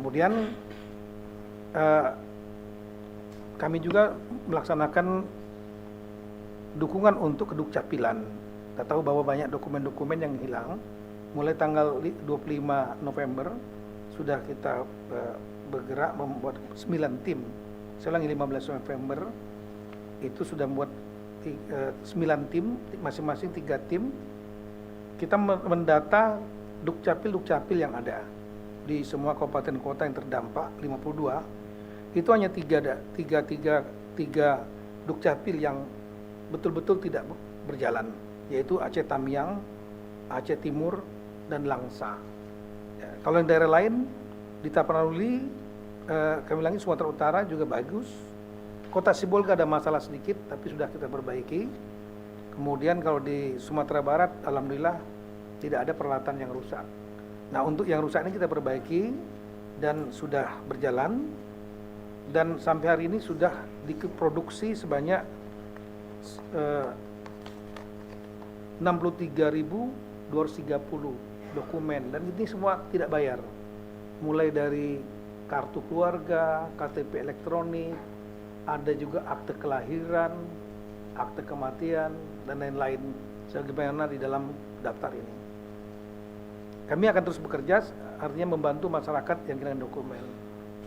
Kemudian kami juga melaksanakan dukungan untuk kedukcapilan. Kita tahu bahwa banyak dokumen-dokumen yang hilang. Mulai tanggal 25 November sudah kita bergerak membuat 9 tim. Saya ulangi, 15 November itu sudah membuat 9 tim, masing-masing 3 tim. Kita mendata dukcapil yang ada di semua kabupaten kota yang terdampak 52. Itu hanya tiga dukcapil yang betul-betul tidak berjalan, yaitu Aceh Tamiang, Aceh Timur, dan Langsa. Ya, kalau yang daerah lain di Tapanuli, kami ulangi, Sumatera Utara juga bagus. Kota Sibolga ada masalah sedikit, tapi sudah kita perbaiki. Kemudian kalau di Sumatera Barat, alhamdulillah tidak ada peralatan yang rusak. Nah, untuk yang rusak ini kita perbaiki dan sudah berjalan. Dan sampai hari ini sudah diproduksi sebanyak 63.230 dokumen, dan ini semua tidak bayar. Mulai dari kartu keluarga, KTP elektronik, ada juga akte kelahiran, akte kematian, dan lain-lain sebagaimana di dalam daftar ini. Kami akan terus bekerja, artinya membantu masyarakat yang kehilangan dokumen,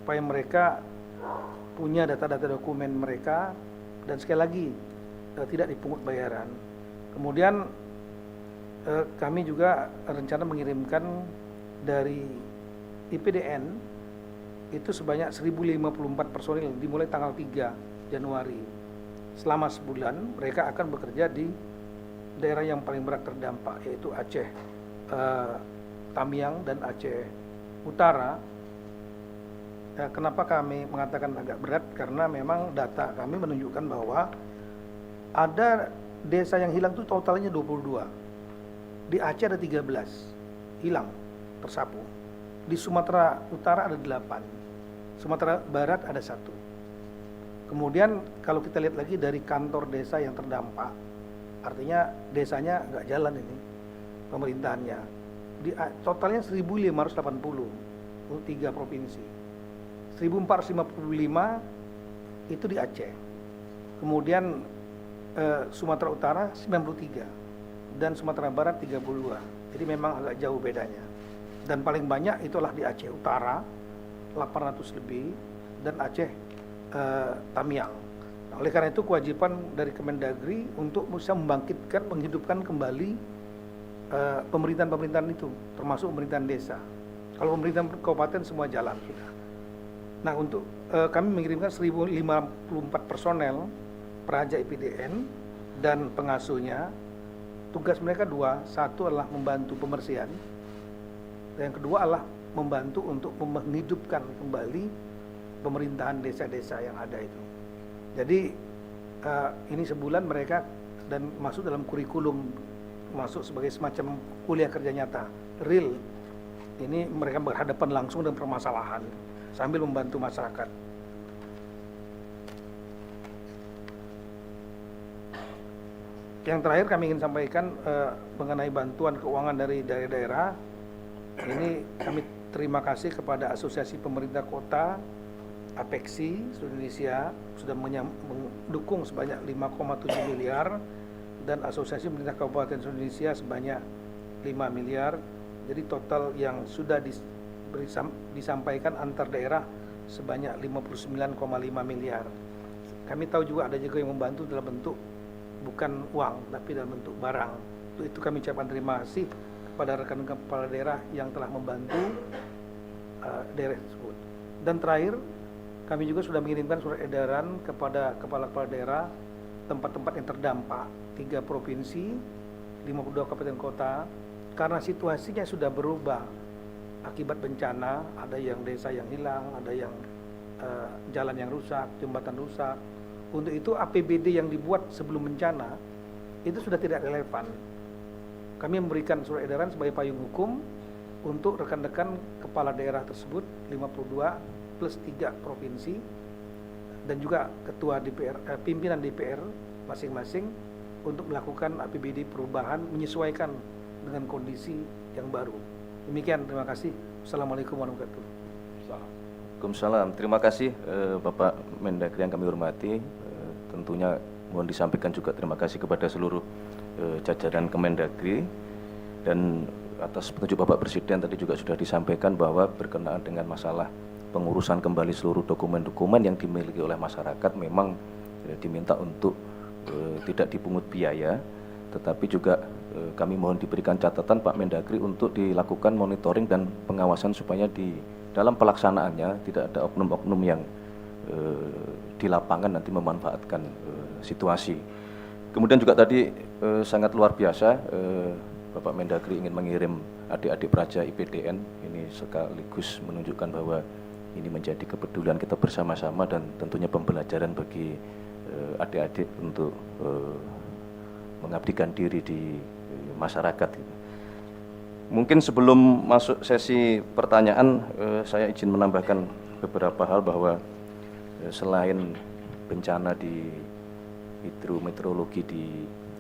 supaya mereka punya data-data dokumen mereka, dan sekali lagi tidak dipungut bayaran. Kemudian kami juga rencana mengirimkan dari IPDN itu sebanyak 1054 personil dimulai tanggal 3 Januari. Selama sebulan mereka akan bekerja di daerah yang paling berat terdampak, yaitu Aceh Tamiang dan Aceh Utara. Kenapa kami mengatakan agak berat? Karena memang data kami menunjukkan bahwa ada desa yang hilang itu totalnya 22. Di Aceh ada 13 hilang, tersapu. Di Sumatera Utara ada 8. Sumatera Barat ada 1. Kemudian kalau kita lihat lagi dari kantor desa yang terdampak, artinya desanya nggak jalan ini pemerintahannya. Di totalnya 1.580 untuk 3 provinsi. 1.455 itu di Aceh. Kemudian Sumatera Utara 93 dan Sumatera Barat 32. Jadi memang agak jauh bedanya. Dan paling banyak itulah di Aceh Utara 800 lebih dan Aceh Tamiang. Nah, oleh karena itu kewajiban dari Kemendagri untuk bisa membangkitkan, menghidupkan kembali pemerintahan-pemerintahan itu, termasuk pemerintahan desa. Kalau pemerintahan kabupaten semua jalan sudah. Nah, untuk kami mengirimkan 1.054 personel peraja IPDN dan pengasuhnya. Tugas mereka 2, satu adalah membantu pembersihan, dan yang kedua adalah membantu untuk menghidupkan kembali pemerintahan desa-desa yang ada itu. Jadi ini sebulan mereka dan masuk dalam kurikulum, masuk sebagai semacam kuliah kerja nyata, real. Ini mereka berhadapan langsung dengan permasalahan sambil membantu masyarakat. Yang terakhir kami ingin sampaikan mengenai bantuan keuangan dari daerah-daerah. Ini kami terima kasih kepada Asosiasi Pemerintah Kota APEKSI seluruh Indonesia sudah mendukung sebanyak 5,7 miliar dan Asosiasi Pemerintah Kabupaten seluruh Indonesia sebanyak 5 miliar. Jadi total yang sudah disampaikan antar daerah sebanyak 59,5 miliar. Kami tahu juga ada juga yang membantu dalam bentuk bukan uang tapi dalam bentuk barang. Itu kami ucapkan terima kasih kepada rekan-rekan kepala daerah yang telah membantu daerah tersebut. Dan terakhir, kami juga sudah mengirimkan surat edaran kepada kepala-kepala daerah tempat-tempat yang terdampak 3 provinsi, 52 kabupaten kota, karena situasinya sudah berubah akibat bencana. Ada yang desa yang hilang, ada yang jalan yang rusak, jembatan rusak. Untuk itu APBD yang dibuat sebelum bencana itu sudah tidak relevan. Kami memberikan surat edaran sebagai payung hukum untuk rekan-rekan kepala daerah tersebut 52 plus 3 provinsi dan juga ketua DPR, pimpinan DPR masing-masing untuk melakukan APBD perubahan menyesuaikan dengan kondisi yang baru. Demikian, terima kasih. Assalamualaikum warahmatullahi wabarakatuh. Waalaikumsalam. Terima kasih Bapak Mendagri yang kami hormati. Tentunya mohon disampaikan juga terima kasih kepada seluruh jajaran Kemendagri, dan atas petunjuk Bapak Presiden tadi juga sudah disampaikan bahwa berkenaan dengan masalah pengurusan kembali seluruh dokumen-dokumen yang dimiliki oleh masyarakat memang diminta untuk tidak dipungut biaya, tetapi juga kami mohon diberikan catatan Pak Mendagri untuk dilakukan monitoring dan pengawasan supaya di dalam pelaksanaannya tidak ada oknum-oknum yang di lapangan nanti memanfaatkan situasi. Kemudian juga tadi sangat luar biasa Bapak Mendagri ingin mengirim adik-adik praja IPDN, ini sekaligus menunjukkan bahwa ini menjadi kepedulian kita bersama-sama dan tentunya pembelajaran bagi adik-adik untuk mengabdikan diri di masyarakat. Mungkin sebelum masuk sesi pertanyaan, saya izin menambahkan beberapa hal bahwa selain bencana di hidrometeorologi di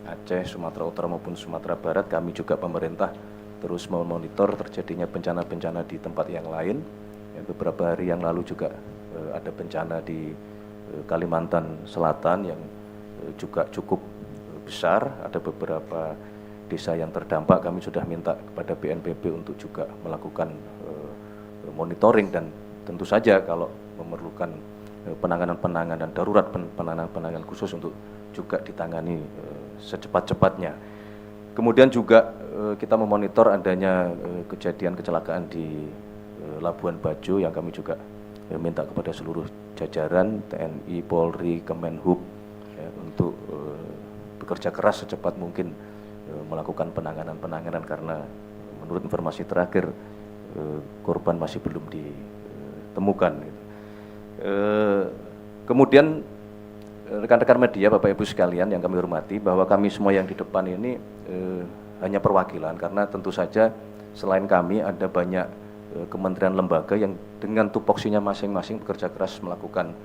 Aceh, Sumatera Utara maupun Sumatera Barat, kami juga pemerintah terus memonitor terjadinya bencana-bencana di tempat yang lain. Beberapa hari yang lalu juga ada bencana di Kalimantan Selatan yang juga cukup besar, ada beberapa desa yang terdampak. Kami sudah minta kepada BNPB untuk juga melakukan monitoring dan tentu saja kalau memerlukan penanganan darurat, penanganan khusus untuk juga ditangani secepat-cepatnya. Kemudian juga kita memonitor adanya kejadian kecelakaan di Labuan Bajo yang kami juga minta kepada seluruh jajaran TNI, Polri, Kemenhub untuk bekerja keras secepat mungkin melakukan penanganan karena menurut informasi terakhir korban masih belum ditemukan. Kemudian rekan-rekan media, Bapak Ibu sekalian yang kami hormati, bahwa kami semua yang di depan ini hanya perwakilan, karena tentu saja selain kami ada banyak kementerian lembaga yang dengan tupoksinya masing-masing bekerja keras melakukan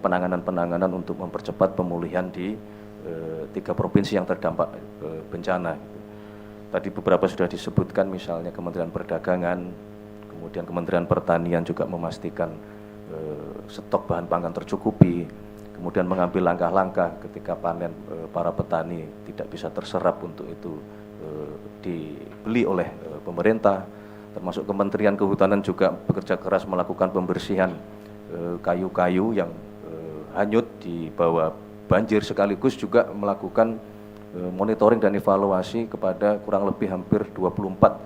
penanganan untuk mempercepat pemulihan di 3 provinsi yang terdampak bencana. Tadi beberapa sudah disebutkan, misalnya Kementerian Perdagangan, kemudian Kementerian Pertanian juga memastikan stok bahan pangan tercukupi, kemudian mengambil langkah-langkah ketika panen para petani tidak bisa terserap untuk itu dibeli oleh pemerintah, termasuk Kementerian Kehutanan juga bekerja keras melakukan pembersihan kayu-kayu yang hanyut di bawah banjir, sekaligus juga melakukan monitoring dan evaluasi kepada kurang lebih hampir 24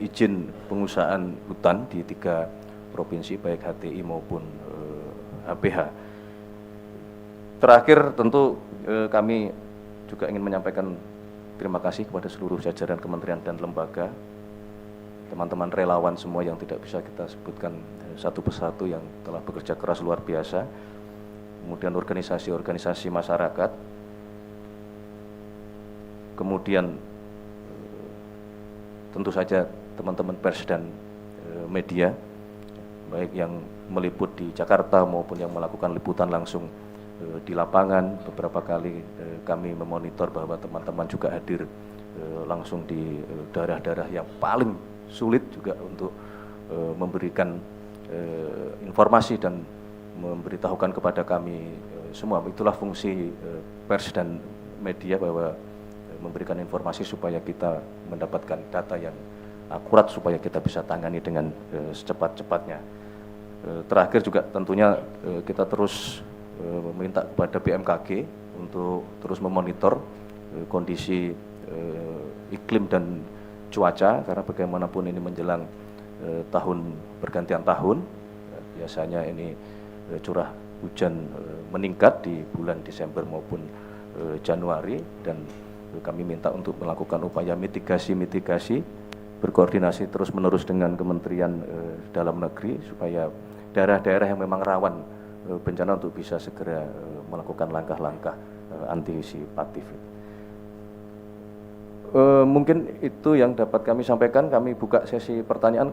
izin pengusahaan hutan di 3 provinsi baik HTI maupun HBH. Terakhir tentu kami juga ingin menyampaikan terima kasih kepada seluruh jajaran kementerian dan lembaga, teman-teman relawan semua yang tidak bisa kita sebutkan satu persatu yang telah bekerja keras luar biasa, kemudian organisasi-organisasi masyarakat, kemudian tentu saja teman-teman pers dan media, baik yang meliput di Jakarta maupun yang melakukan liputan langsung di lapangan. Beberapa kali kami memonitor bahwa teman-teman juga hadir langsung di daerah-daerah yang paling sulit juga untuk memberikan informasi dan memberitahukan kepada kami semua. Itulah fungsi pers dan media, bahwa memberikan informasi supaya kita mendapatkan data yang akurat supaya kita bisa tangani dengan secepat-cepatnya. Terakhir juga tentunya kita terus meminta kepada BMKG untuk terus memonitor kondisi iklim dan cuaca, karena bagaimanapun ini menjelang tahun pergantian tahun, biasanya ini curah hujan meningkat di bulan Desember maupun Januari, dan kami minta untuk melakukan upaya mitigasi berkoordinasi terus-menerus dengan Kementerian Dalam Negeri supaya daerah-daerah yang memang rawan bencana untuk bisa segera melakukan langkah-langkah antisipatif. Mungkin itu yang dapat kami sampaikan. Kami buka sesi pertanyaan.